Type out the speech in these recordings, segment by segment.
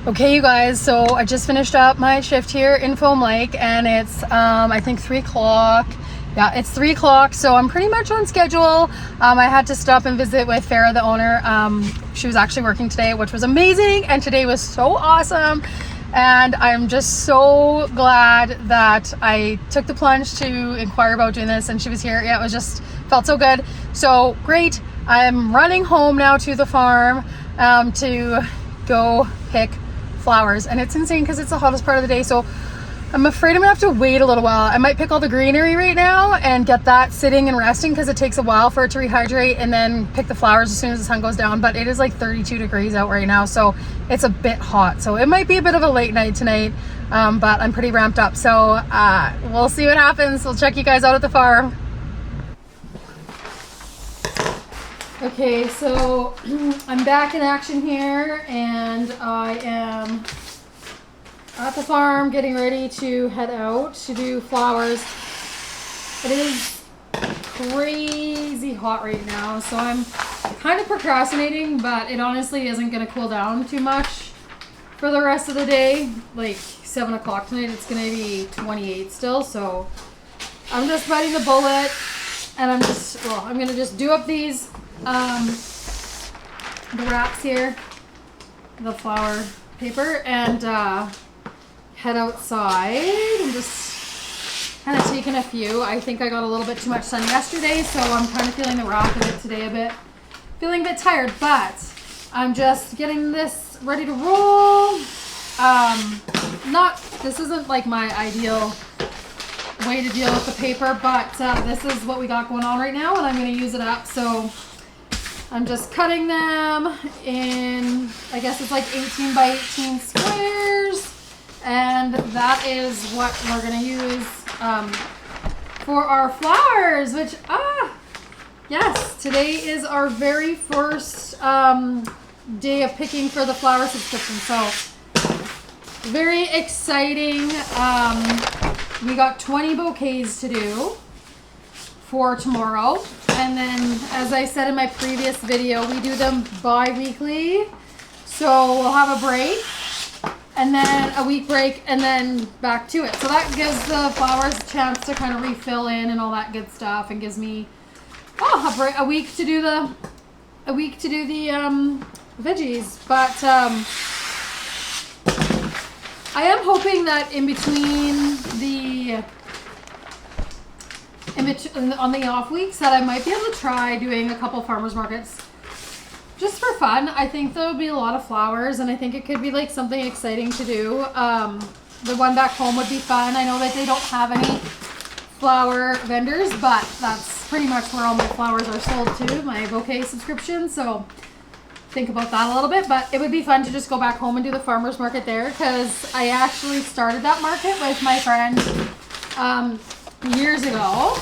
Okay, you guys, so I just finished up my shift here in Foam Lake, and it's I think 3 o'clock. Yeah, it's 3 o'clock, so I'm pretty much on schedule. I had to stop and visit with Farah, the owner. She was actually working today, which was amazing, and today was so awesome. And I'm just so glad that I took the plunge to inquire about doing this, and she was here. Yeah, it was just felt so good. So great. I'm running home now to the farm to go pick flowers, and it's insane because it's the hottest part of the day, so I'm afraid I'm gonna have to wait a little while. I might pick all the greenery right now and get that sitting and resting because it takes a while for it to rehydrate, and then pick the flowers as soon as the sun goes down. But it is like 32 degrees out right now, so it's a bit hot, so it might be a bit of a late night tonight, but I'm pretty ramped up, so we'll see what happens. We'll check you guys out at the farm. Okay, so I'm back in action here, and I am at the farm getting ready to head out to do flowers. It is crazy hot right now, so I'm kind of procrastinating, but it honestly isn't going to cool down too much for the rest of the day. Like 7 o'clock tonight, it's going to be 28 still, so I'm just biting the bullet, and I'm going to just do up these the wraps here, the flower paper, and head outside. I'm just kind of taking a few. I think I got a little bit too much sun yesterday, so I'm kind of feeling the wrath of it today feeling a bit tired, but I'm just getting this ready to roll. This isn't like my ideal way to deal with the paper, but this is what we got going on right now, and I'm going to use it up. So I'm just cutting them in, I guess it's like 18 by 18 squares, and that is what we're going to use for our flowers, which, yes, today is our very first day of picking for the flower subscription, so very exciting. We got 20 bouquets to do for tomorrow, and then, as I said in my previous video, we do them bi-weekly, so we'll have a break and then a week break and then back to it, so that gives the flowers a chance to kind of refill in and all that good stuff, and gives me a week to do the veggies. But I am hoping that on the off weeks that I might be able to try doing a couple farmers markets just for fun. I think there would be a lot of flowers, and I think it could be like something exciting to do. The one back home would be fun. I know that they don't have any flower vendors, but that's pretty much where all my flowers are sold to, my bouquet subscription, so think about that a little bit. But it would be fun to just go back home and do the farmers market there, because I actually started that market with my friend years ago.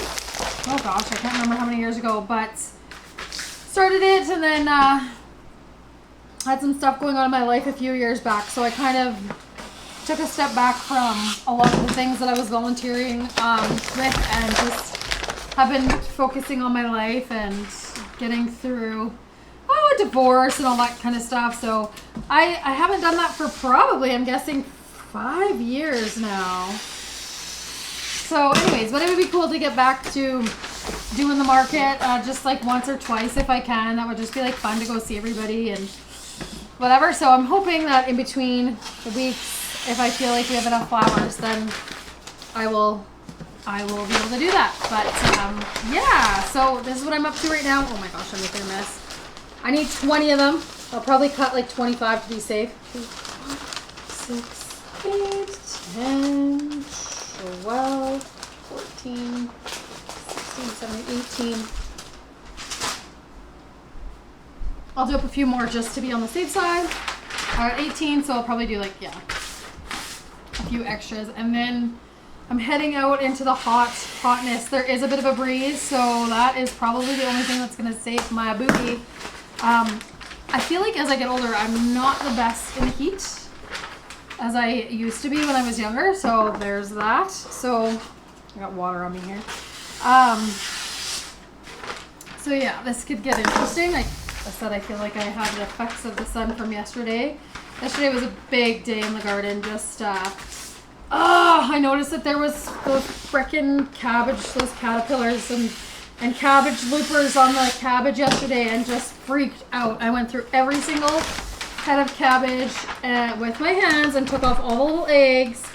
Oh gosh, I can't remember how many years ago, but started it, and then had some stuff going on in my life a few years back, so I kind of took a step back from a lot of the things that I was volunteering with, and just have been focusing on my life and getting through divorce and all that kind of stuff. So I haven't done that for probably, I'm guessing, 5 years now. So anyways, but it would be cool to get back to doing the market just like once or twice if I can. That would just be like fun to go see everybody and whatever. So I'm hoping that in between the weeks, if I feel like we have enough flowers, then I will be able to do that. But yeah, so this is what I'm up to right now. Oh my gosh, I'm making a mess. I need 20 of them. I'll probably cut like 25 to be safe. 6, 8, 10, 12, 14, 16, 17, 18. I'll do up a few more just to be on the safe side. 18, so I'll probably do like, yeah, a few extras. And then I'm heading out into the hotness. There is a bit of a breeze, so that is probably the only thing that's going to save my booty. I feel like as I get older, I'm not the best in the heat as I used to be when I was younger, so there's that. So I got water on me here. So yeah, this could get interesting. I said I feel like I have the effects of the sun from yesterday. Yesterday was a big day in the garden. Just, I noticed that there was those frickin' cabbage, those caterpillars and cabbage loopers on the cabbage yesterday, and just freaked out. I went through every single head of cabbage with my hands and took off all the little eggs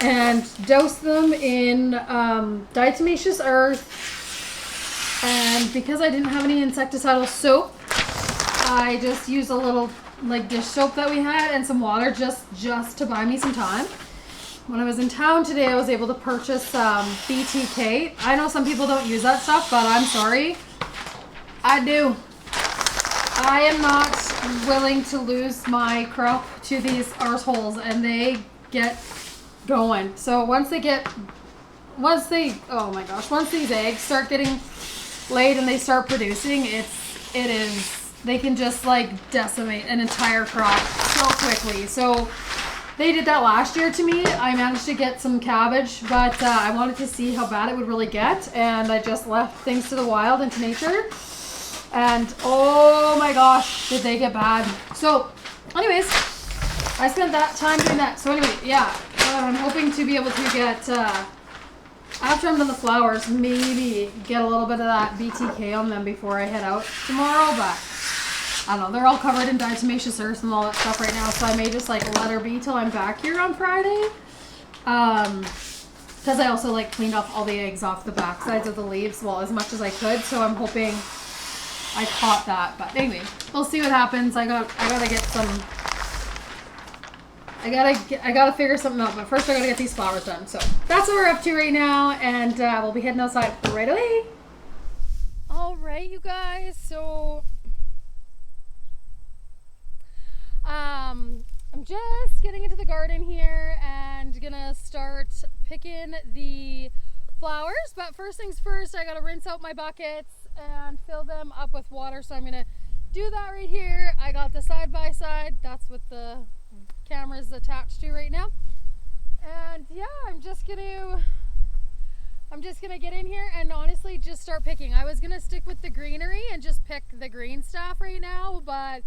and doused them in diatomaceous earth. And because I didn't have any insecticidal soap, I just used a little like dish soap that we had and some water just to buy me some time. When I was in town today, I was able to purchase BTK. I know some people don't use that stuff, but I'm sorry, I do. I am not willing to lose my crop to these arseholes, and they get going. So once these eggs start getting laid and they start producing, they can just like decimate an entire crop so quickly. So they did that last year to me. I managed to get some cabbage, but I wanted to see how bad it would really get, and I just left things to the wild and to nature. And oh my gosh, did they get bad. So anyways, I spent that time doing that. So anyway, yeah, I'm hoping to be able to get, after I'm done the flowers, maybe get a little bit of that BTK on them before I head out tomorrow. But I don't know, they're all covered in diatomaceous earth and all that stuff right now, so I may just like let her be till I'm back here on Friday. Because I also like cleaned off all the eggs off the back sides of the leaves, well, as much as I could, so I'm hoping I caught that. But anyway, we'll see what happens. I gotta get some, I gotta figure something out, but first I gotta get these flowers done. So that's what we're up to right now, and we'll be heading outside right away. All right, you guys, so I'm just getting into the garden here and gonna start picking the flowers, but first things first, I gotta rinse out my buckets and fill them up with water, so I'm gonna do that right here. I got the side-by-side, that's what the camera's attached to right now, and yeah, I'm just gonna get in here and honestly just start picking. I was gonna stick with the greenery and just pick the green stuff right now, but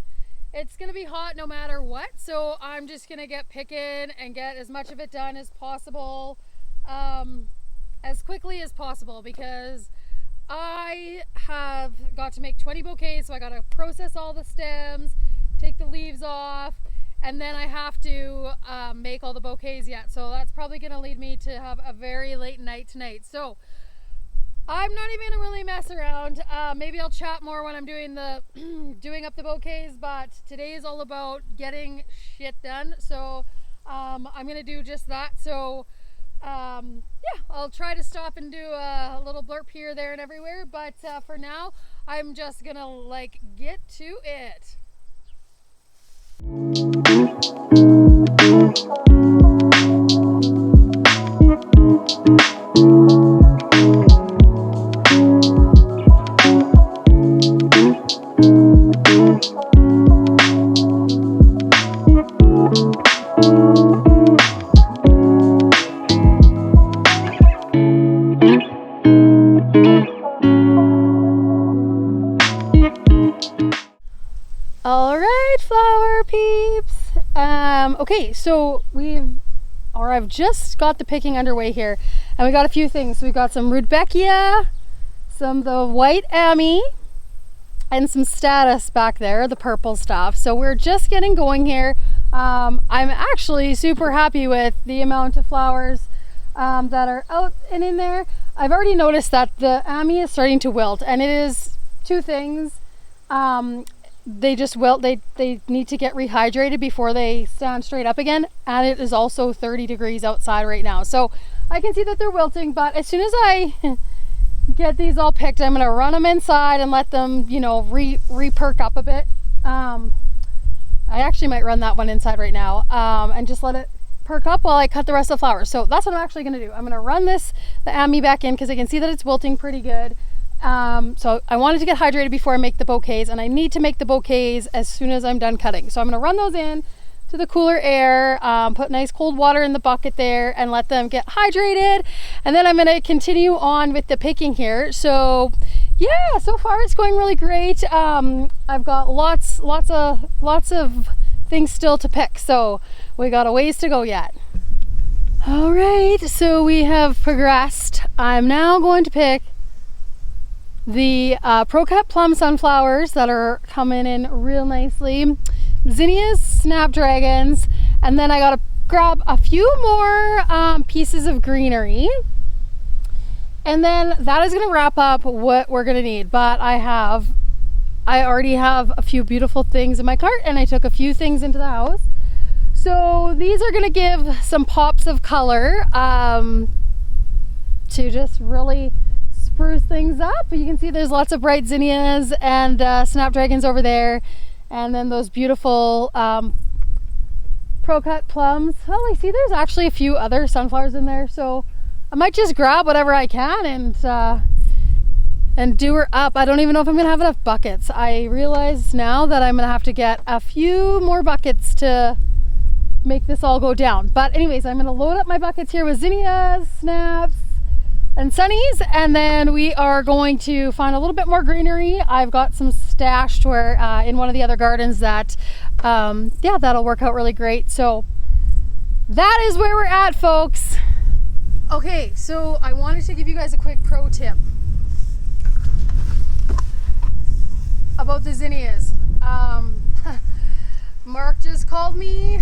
it's gonna be hot no matter what, so I'm just gonna get picking and get as much of it done as possible, as quickly as possible, because I have got to make 20 bouquets, so I gotta process all the stems, take the leaves off, and then I have to make all the bouquets yet. So that's probably gonna lead me to have a very late night tonight. So I'm not even gonna really mess around. Maybe I'll chat more when I'm doing the doing up the bouquets, but today is all about getting shit done. So I'm gonna do just that. So yeah, I'll try to stop and do a little blurb here, there, and everywhere. But for now, I'm just gonna like get to it. All right, flower peeps. Okay, so I've just got the picking underway here, and we got a few things. So we got some rudbeckia, some of the white ammi, and some statice back there, the purple stuff. So we're just getting going here. I'm actually super happy with the amount of flowers that are out and in there. I've already noticed that the ammi is starting to wilt, and it is two things. They just wilt. They need to get rehydrated before they stand straight up again, and it is also 30 degrees outside right now, so I can see that they're wilting. But as soon as I get these all picked, I'm gonna run them inside and let them, you know, re-perk up a bit. I actually might run that one inside right now, and just let it perk up while I cut the rest of the flowers. So that's what I'm actually gonna do. I'm gonna run the ammi back in because I can see that it's wilting pretty good. So I wanted to get hydrated before I make the bouquets, and I need to make the bouquets as soon as I'm done cutting. So I'm gonna run those in to the cooler air, put nice cold water in the bucket there and let them get hydrated, and then I'm gonna continue on with the picking here. So yeah, so far it's going really great. I've got lots of things still to pick, so we got a ways to go yet. All right, so we have progressed. I'm now going to pick the Pro-Cut plum sunflowers that are coming in real nicely, zinnias, snapdragons, and then I gotta grab a few more pieces of greenery, and then that is gonna wrap up what we're gonna need. But I already have a few beautiful things in my cart, and I took a few things into the house. So these are gonna give some pops of color to just really spruce things up. You can see there's lots of bright zinnias and snapdragons over there, and then those beautiful Pro-Cut plums. Well, I see there's actually a few other sunflowers in there, so I might just grab whatever I can and do her up. I don't even know if I'm gonna have enough buckets. I realize now that I'm gonna have to get a few more buckets to make this all go down. But anyways, I'm gonna load up my buckets here with zinnias, snaps, and sunnies, and then we are going to find a little bit more greenery. I've got some stashed where in one of the other gardens that yeah, that'll work out really great. So that is where we're at, folks. Okay, so I wanted to give you guys a quick pro tip about the zinnias. Mark just called me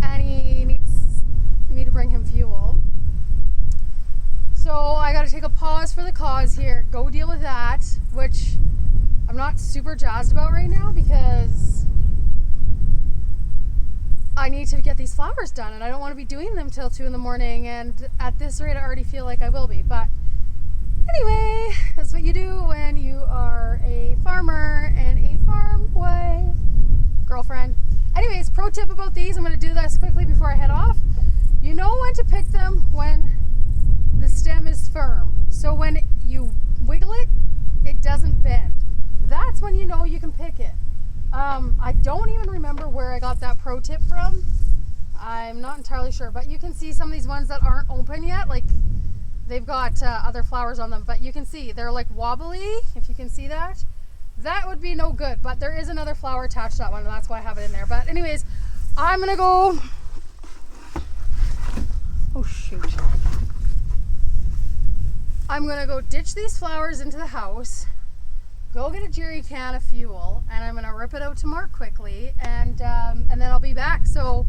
and he needs me to bring him fuel. So I got to take a pause for the cause here, go deal with that, which I'm not super jazzed about right now because I need to get these flowers done and I don't want to be doing them till 2 in the morning, and at this rate I already feel like I will be. But anyway, that's what you do when you are a farmer and a farm wife, girlfriend. Anyways, pro tip about these, I'm going to do this quickly before I head off. You know when to pick them when the stem is firm. So when you wiggle it, it doesn't bend. That's when you know you can pick it. I don't even remember where I got that pro tip from. I'm not entirely sure, but you can see some of these ones that aren't open yet, like they've got other flowers on them, but you can see they're like wobbly, if you can see that. That would be no good, but there is another flower attached to that one, and that's why I have it in there. But anyways, I'm gonna go, oh shoot. I'm gonna go ditch these flowers into the house, go get a jerry can of fuel, and I'm gonna rip it out to Mark quickly, and then I'll be back. So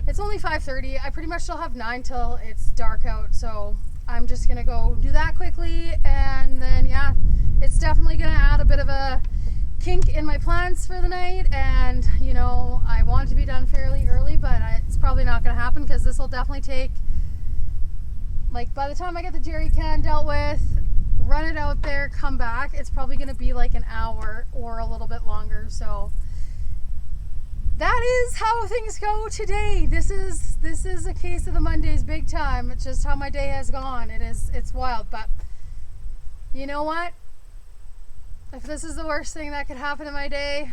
it's only 5:30. I pretty much still have 9 till it's dark out, so I'm just gonna go do that quickly, and then yeah, it's definitely gonna add a bit of a kink in my plans for the night. And you know, I want it to be done fairly early, but it's probably not gonna happen because this will definitely take, like, by the time I get the jerry can dealt with, run it out there, come back, it's probably going to be like an hour or a little bit longer. So that is how things go today. This is a case of the Mondays big time. It's just how my day has gone. It's wild, but you know what? If this is the worst thing that could happen in my day,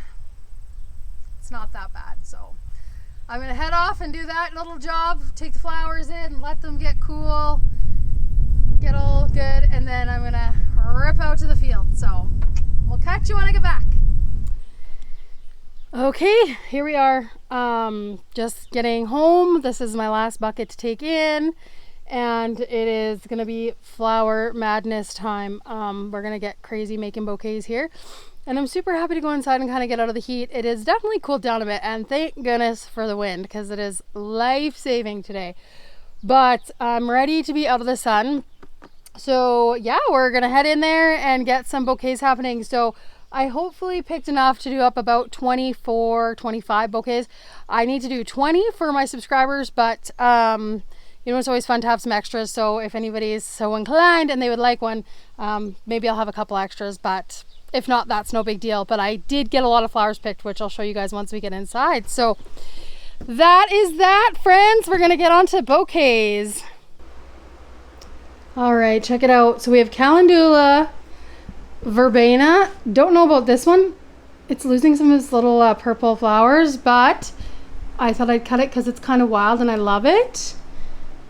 it's not that bad. So I'm going to head off and do that little job, take the flowers in, let them get cool, get all good, and then I'm going to rip out to the field. So we'll catch you when I get back. Okay, here we are. Just getting home. This is my last bucket to take in, and it is going to be flower madness time. We're going to get crazy making bouquets here. And I'm super happy to go inside and kind of get out of the heat. It is definitely cooled down a bit, and thank goodness for the wind because it is life-saving today. But I'm ready to be out of the sun. So yeah, we're gonna head in there and get some bouquets happening. So I hopefully picked enough to do up about 24, 25 bouquets. I need to do 20 for my subscribers, but you know, it's always fun to have some extras. So if anybody is so inclined and they would like one, maybe I'll have a couple extras, but if not, that's no big deal. But I did get a lot of flowers picked, which I'll show you guys once we get inside. So that is that, friends. We're gonna get on to bouquets. All right, check it out. So we have calendula, verbena. Don't know about this one. It's losing some of its little purple flowers, but I thought I'd cut it because it's kind of wild and I love it.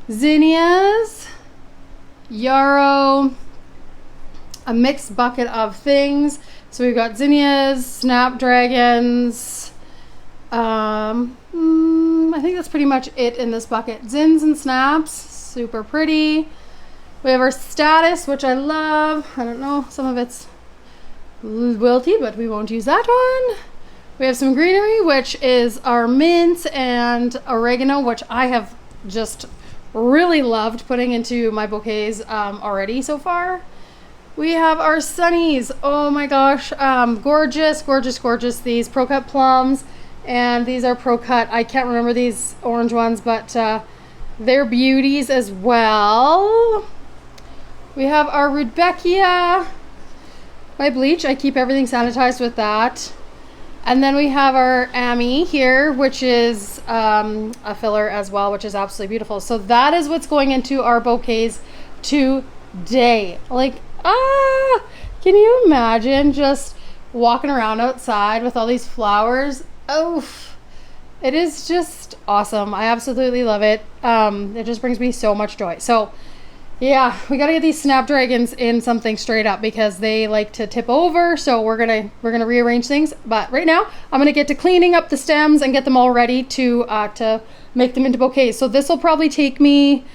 Zinnias, yarrow, a mixed bucket of things. So we've got zinnias, snapdragons. I think that's pretty much it in this bucket. Zins and snaps, super pretty. We have our statice, which I love. I don't know, some of it's wilty, but we won't use that one. We have some greenery, which is our mint and oregano, which I have just really loved putting into my bouquets already so far. We have our sunnies. Oh my gosh, gorgeous, gorgeous, gorgeous. These Pro Cut plums, and these are Pro Cut. I can't remember these orange ones, but they're beauties as well. We have our rudbeckia by Bleach. I keep everything sanitized with that. And then we have our ammi here, which is a filler as well, which is absolutely beautiful. So that is what's going into our bouquets today. Like, can you imagine just walking around outside with all these flowers? Oh, it is just awesome. I absolutely love it. It just brings me so much joy. So yeah, we got to get these snapdragons in something straight up because they like to tip over. So we're gonna rearrange things. But right now, I'm gonna get to cleaning up the stems and get them all ready to make them into bouquets. So this will probably take me,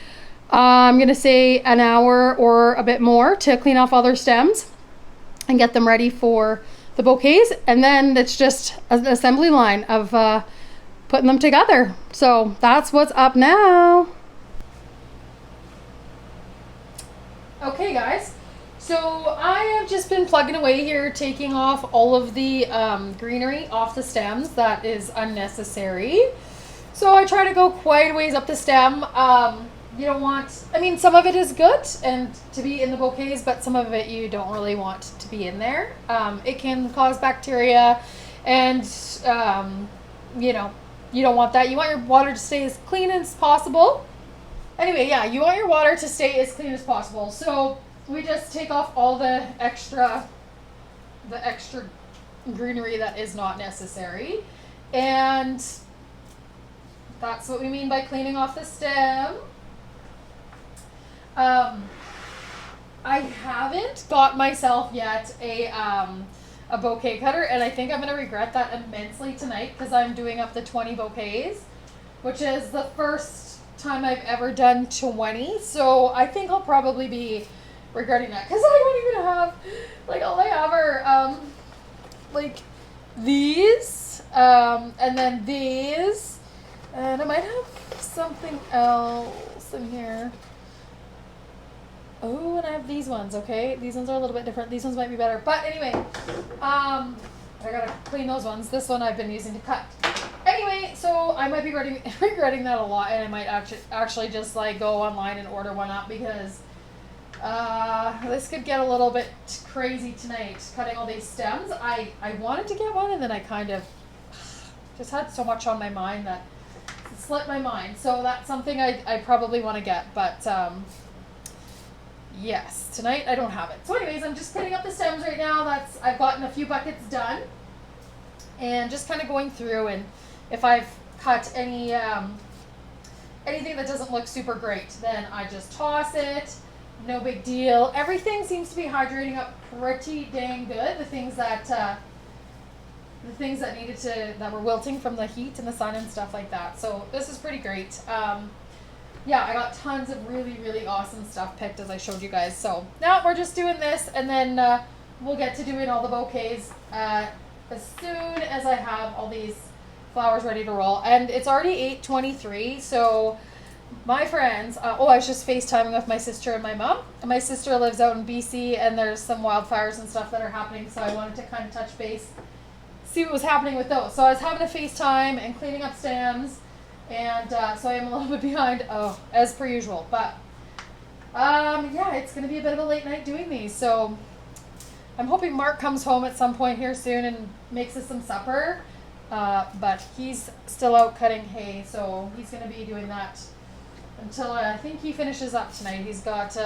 I'm gonna say an hour or a bit more to clean off all their stems and get them ready for the bouquets. And then it's just an assembly line of putting them together. So that's what's up now. Okay guys, so I have just been plugging away here, taking off all of the greenery off the stems that is unnecessary. So I try to go quite a ways up the stem. You don't want, I mean, some of it is good and to be in the bouquets, but some of it you don't really want to be in there. It can cause bacteria and, you know, you don't want that. You want your water to stay as clean as possible. Anyway, yeah, you want your water to stay as clean as possible. So we just take off all the extra greenery that is not necessary. And that's what we mean by cleaning off the stem. I haven't got myself yet a bouquet cutter, and I think I'm going to regret that immensely tonight because I'm doing up the 20 bouquets, which is the first time I've ever done 20. So I think I'll probably be regretting that because I don't even have, like, all I have are like these and then these, and I might have something else in here. Oh, and I have these ones. Okay, these ones are a little bit different. These ones might be better, but anyway, I gotta clean those ones. This one I've been using to cut. Anyway, so I might be regretting that a lot, and I might actually just like go online and order one up because this could get a little bit crazy tonight, cutting all these stems. I wanted to get one, and then I kind of just had so much on my mind that it slipped my mind. So that's something I probably want to get, but yes, tonight I don't have it. So anyways, I'm just cleaning up the stems right now. I've gotten a few buckets done, and just kind of going through, and if I've cut any anything that doesn't look super great, then I just toss it. No big deal. Everything seems to be hydrating up pretty dang good. The things that needed that were wilting from the heat and the sun and stuff like that. So this is pretty great. Yeah, I got tons of really, really awesome stuff picked as I showed you guys. So now we're just doing this, and then we'll get to doing all the bouquets as soon as I have all these flowers ready to roll. And it's already 8:23, so my friends, I was just FaceTiming with my sister and my mom. My sister lives out in BC, and there's some wildfires and stuff that are happening, so I wanted to kind of touch base, see what was happening with those. So I was having a FaceTime and cleaning up stems, and so I am a little bit behind, as per usual. But yeah, it's going to be a bit of a late night doing these, so I'm hoping Mark comes home at some point here soon and makes us some supper. But he's still out cutting hay, so he's going to be doing that until I think he finishes up tonight. He's got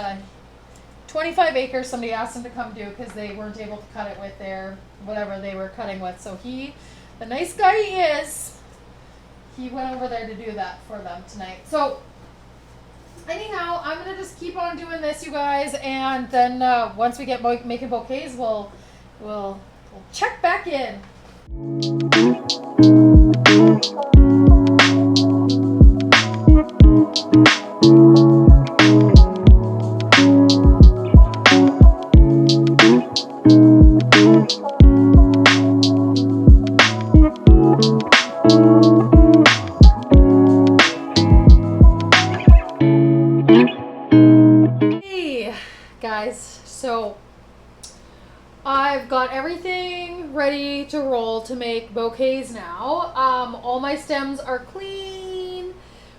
25 acres somebody asked him to come do because they weren't able to cut it with their whatever they were cutting with. So he, the nice guy he is, he went over there to do that for them tonight. So anyhow, I'm going to just keep on doing this, you guys, and then once we get making bouquets, we'll we'll check back in. Guys, so I've got everything ready to roll to make bouquets now. All my stems are clean,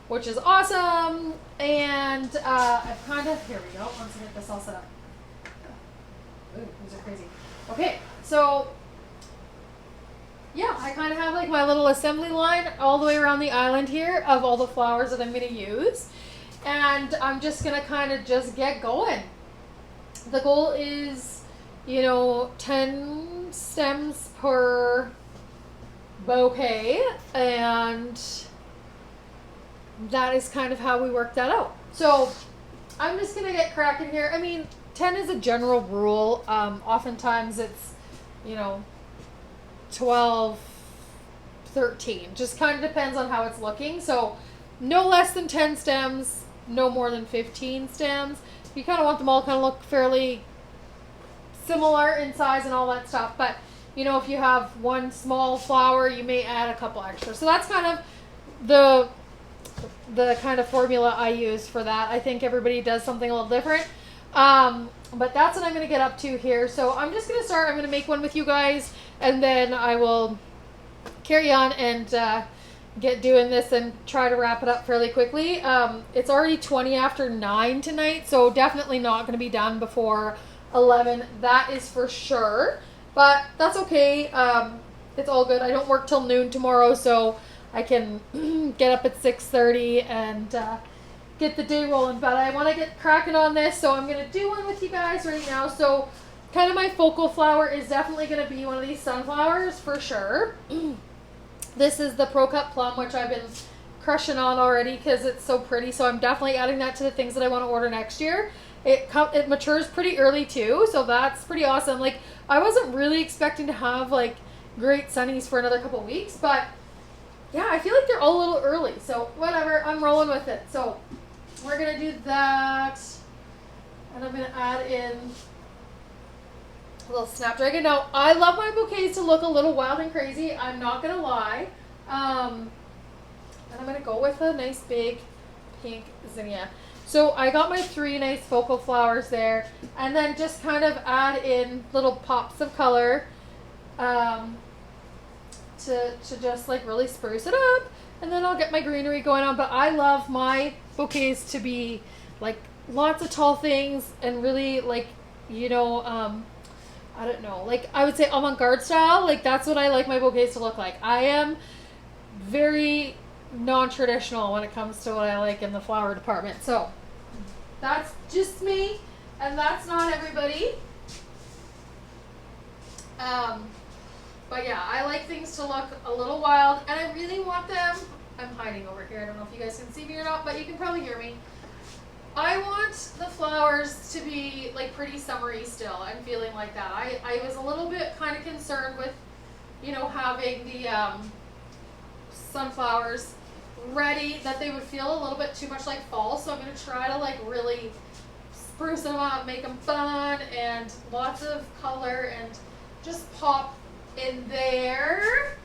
which is awesome, and I've kind of, here we go, once I get this all set up. Ooh, these are crazy. Okay, so yeah, I kind of have like my little assembly line all the way around the island here of all the flowers that I'm going to use, and I'm just going to kind of just get going. The goal is, 10 stems per bouquet, and that is kind of how we work that out. So I'm just going to get cracking here. I mean, 10 is a general rule. Oftentimes it's, 12, 13. Just kind of depends on how it's looking. So no less than 10 stems, no more than 15 stems. You kind of want them all kind of look fairly similar in size and all that stuff. But, if you have one small flower, you may add a couple extra. So that's kind of the kind of formula I use for that. I think everybody does something a little different. But that's what I'm going to get up to here. So I'm just going to start. I'm going to make one with you guys, and then I will carry on and get doing this and try to wrap it up fairly quickly. It's already 20 after 9 tonight, so definitely not going to be done before 11. That is for sure, but that's okay. It's all good. I don't work till noon tomorrow, so I can get up at 6:30 and get the day rolling, but I want to get cracking on this, so I'm going to do one with you guys right now. So kind of my focal flower is definitely going to be one of these sunflowers for sure. This is the Pro Cut Plum, which I've been crushing on already because it's so pretty. So I'm definitely adding that to the things that I want to order next year. It matures pretty early too, so that's pretty awesome. Like, I wasn't really expecting to have like great sunnies for another couple weeks, but yeah, I feel like they're all a little early. So whatever, I'm rolling with it. So we're gonna do that, and I'm gonna add in a little snapdragon. Now, I love my bouquets to look a little wild and crazy. I'm not going to lie. And I'm going to go with a nice big pink zinnia. So I got my 3 nice focal flowers there. And then just kind of add in little pops of color to just like really spruce it up. And then I'll get my greenery going on. But I love my bouquets to be like lots of tall things and really like, I don't know, like I would say avant-garde style. Like that's what I like my bouquets to look like. I am very non-traditional when it comes to what I like in the flower department. So that's just me, and that's not everybody. But yeah, I like things to look a little wild, and I really want them. I'm hiding over here. I don't know if you guys can see me or not, but you can probably hear me. I want the flowers to be like pretty summery still. I'm feeling like that. I was a little bit kind of concerned with, having the sunflowers ready, that they would feel a little bit too much like fall. So I'm going to try to like really spruce them up, make them fun, and lots of color and just pop in there.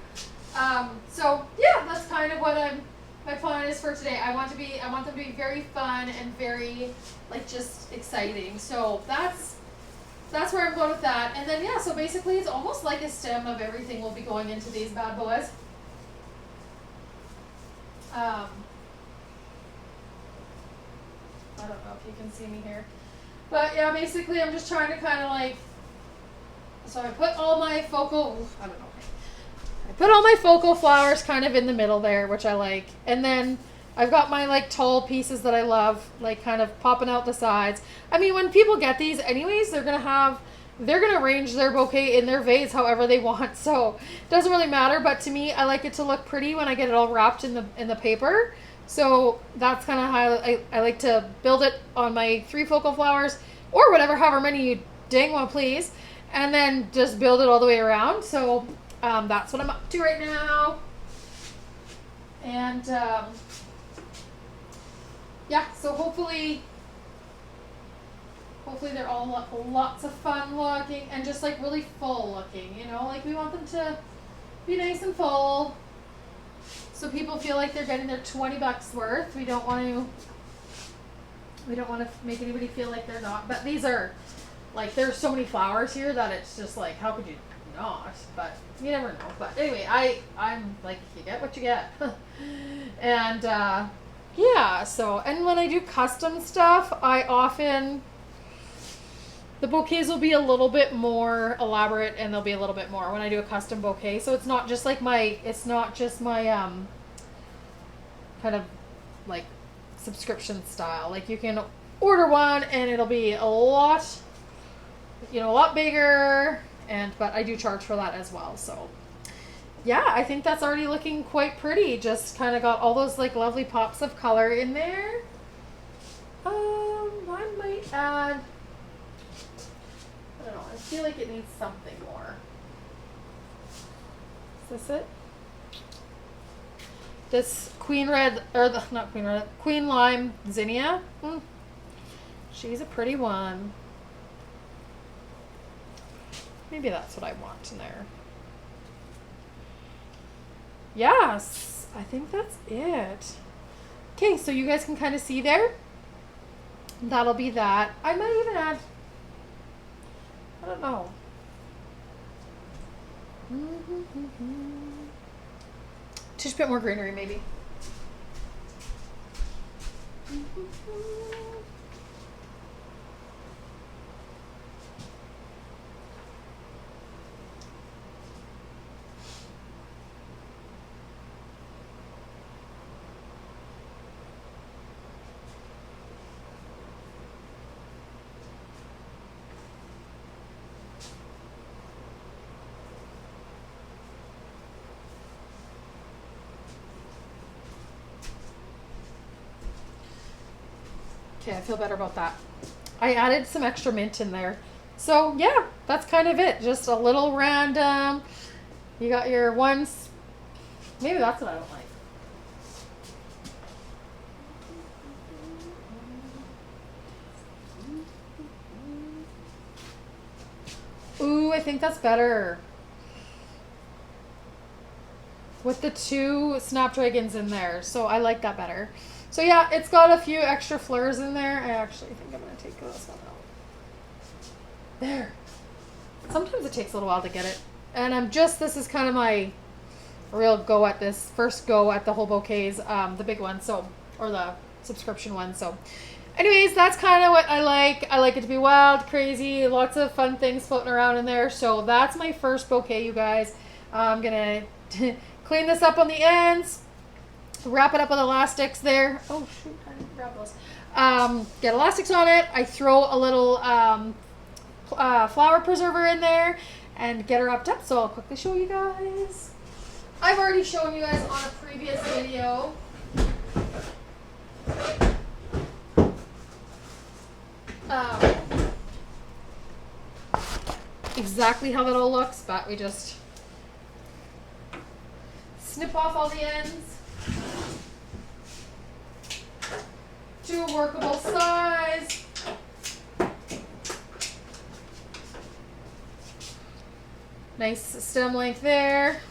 So yeah, that's kind of what my plan is for today. I want them to be very fun and very like just exciting. So that's where I'm going with that. And then yeah, so basically it's almost like a stem of everything will be going into these bad boys. I don't know if you can see me here, but yeah, basically I'm just trying to kind of like, so I put all my focal, I put all my focal flowers kind of in the middle there, which I like. And then I've got my like tall pieces that I love, like kind of popping out the sides. I mean, when people get these anyways, they're going to arrange their bouquet in their vase however they want. So it doesn't really matter. But to me, I like it to look pretty when I get it all wrapped in the paper. So that's kind of how I like to build it on my 3 focal flowers or whatever, however many you dang well please. and then just build it all the way around. So that's what I'm up to right now. And yeah, so hopefully they're all lots of fun looking and just like really full looking, you know, like we want them to be nice and full so people feel like they're getting their 20 bucks worth. We don't want to make anybody feel like they're not, but these are like, there's so many flowers here that it's just like, how could you not? But you never know. But anyway, I'm like, you get what you get. And yeah, so, and when I do custom stuff, the bouquets will be a little bit more elaborate and they'll be a little bit more when I do a custom bouquet. So it's not just my kind of like subscription style. Like you can order one and it'll be a lot bigger, but I do charge for that as well. So yeah, I think that's already looking quite pretty. Just kind of got all those like lovely pops of color in there. I might add, I don't know, I feel like it needs something more. Is this it? This queen lime zinnia. She's a pretty one. Maybe that's what I want in there. Yes, I think that's it. Okay, so you guys can kind of see there. That'll be that. I might even add, I don't know. Just a bit more greenery, maybe. Okay, I feel better about that. I added some extra mint in there. So yeah, that's kind of it. Just a little random. You got your ones. Maybe that's what I don't like. Ooh, I think that's better. With the 2 snapdragons in there. So I like that better. So yeah, it's got a few extra fleurs in there. I actually think I'm going to take this one out. There. Sometimes it takes a little while to get it. And this is kind of my real go at this, first go at the whole bouquets, the big one, so, or the subscription one. So anyways, that's kind of what I like. I like it to be wild, crazy, lots of fun things floating around in there. So that's my first bouquet, you guys. I'm going to clean this up on the ends. Wrap it up with elastics there. Oh shoot, I didn't grab those. Get elastics on it. I throw a little flower preserver in there and get her wrapped up. So I'll quickly show you guys. I've already shown you guys on a previous video. Exactly how that all looks, but we just snip off all the ends to a workable size. Nice stem length there.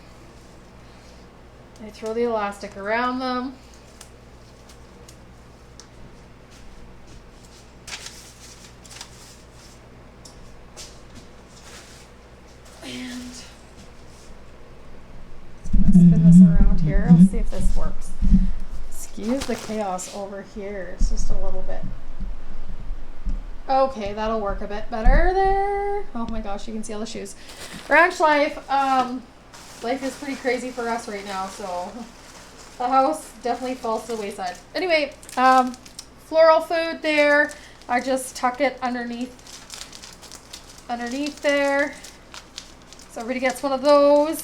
I throw the elastic around them. And spin this around here. Let's see if this works. Excuse the chaos over here. It's just a little bit. Okay, that'll work a bit better there. Oh my gosh, you can see all the shoes. Ranch life. Life is pretty crazy for us right now, so the house definitely falls to the wayside. Anyway, floral food there. I just tuck it underneath there. So everybody gets one of those.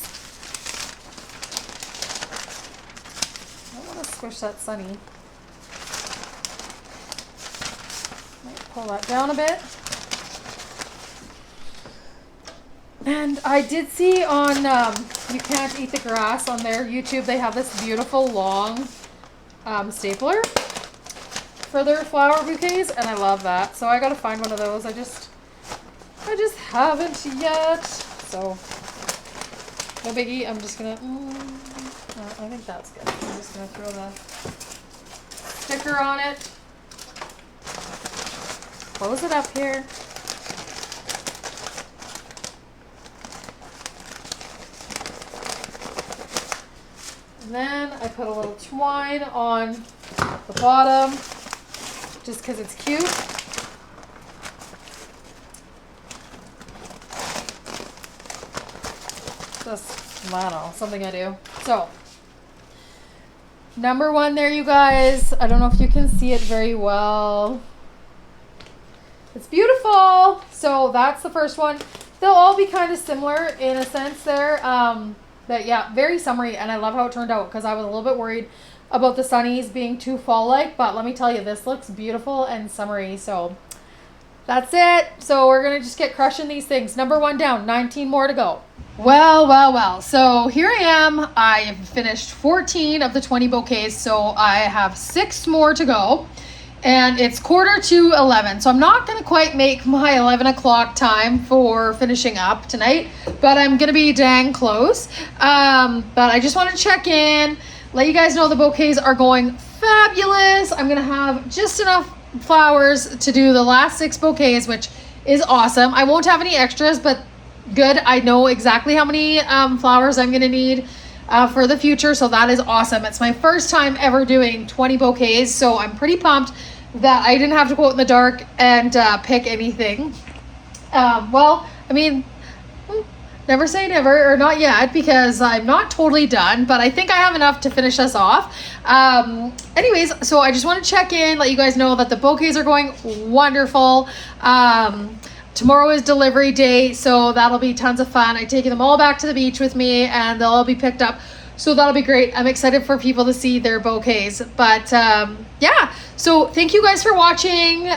I don't want to squish that sunny. Might pull that down a bit. And I did see on You Can't Eat the Grass on their YouTube, they have this beautiful long stapler for their flower bouquets, and I love that. So I gotta find one of those. I just haven't yet. So no biggie. I'm just gonna. I think that's good. I'm just gonna throw the sticker on it. Close it up here. And then I put a little twine on the bottom, just because it's cute. Just, I don't know, something I do. So, number one there, you guys. I don't know if you can see it very well. It's beautiful. So that's the first one. They'll all be kind of similar in a sense there. But yeah, very summery, and I love how it turned out because I was a little bit worried about the sunnies being too fall-like, but let me tell you, this looks beautiful and summery. So that's it. So we're gonna just get crushing these things. Number one down, 19 more to go. Well. So here I am. I have finished 14 of the 20 bouquets, so I have 6 more to go. And it's 11:45, so I'm not going to quite make my 11 o'clock time for finishing up tonight, but I'm going to be dang close. But I just want to check in, let you guys know the bouquets are going fabulous. I'm going to have just enough flowers to do the last 6 bouquets, which is awesome. I won't have any extras, but good. I know exactly how many flowers I'm going to need for the future, so that is awesome. It's my first time ever doing 20 bouquets, so I'm pretty pumped that I didn't have to go out in the dark and pick anything. Well, I mean, never say never, or not yet, because I'm not totally done, but I think I have enough to finish us off. Anyways, so I just want to check in, let you guys know that the bouquets are going wonderful. Tomorrow is delivery day, so that'll be tons of fun. I'm taking them all back to the beach with me, and they'll all be picked up. So that'll be great. I'm excited for people to see their bouquets. But yeah, so thank you guys for watching.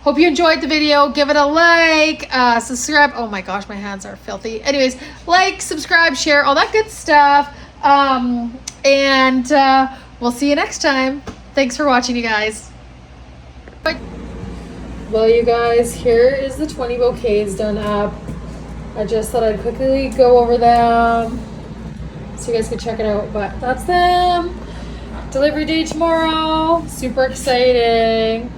Hope you enjoyed the video. Give it a like, subscribe. Oh my gosh, my hands are filthy. Anyways, like, subscribe, share, all that good stuff. And we'll see you next time. Thanks for watching, you guys. Bye. Well, you guys, here is the 20 bouquets done up. I just thought I'd quickly go over them so you guys can check it out, but that's them. Delivery day tomorrow. Super exciting.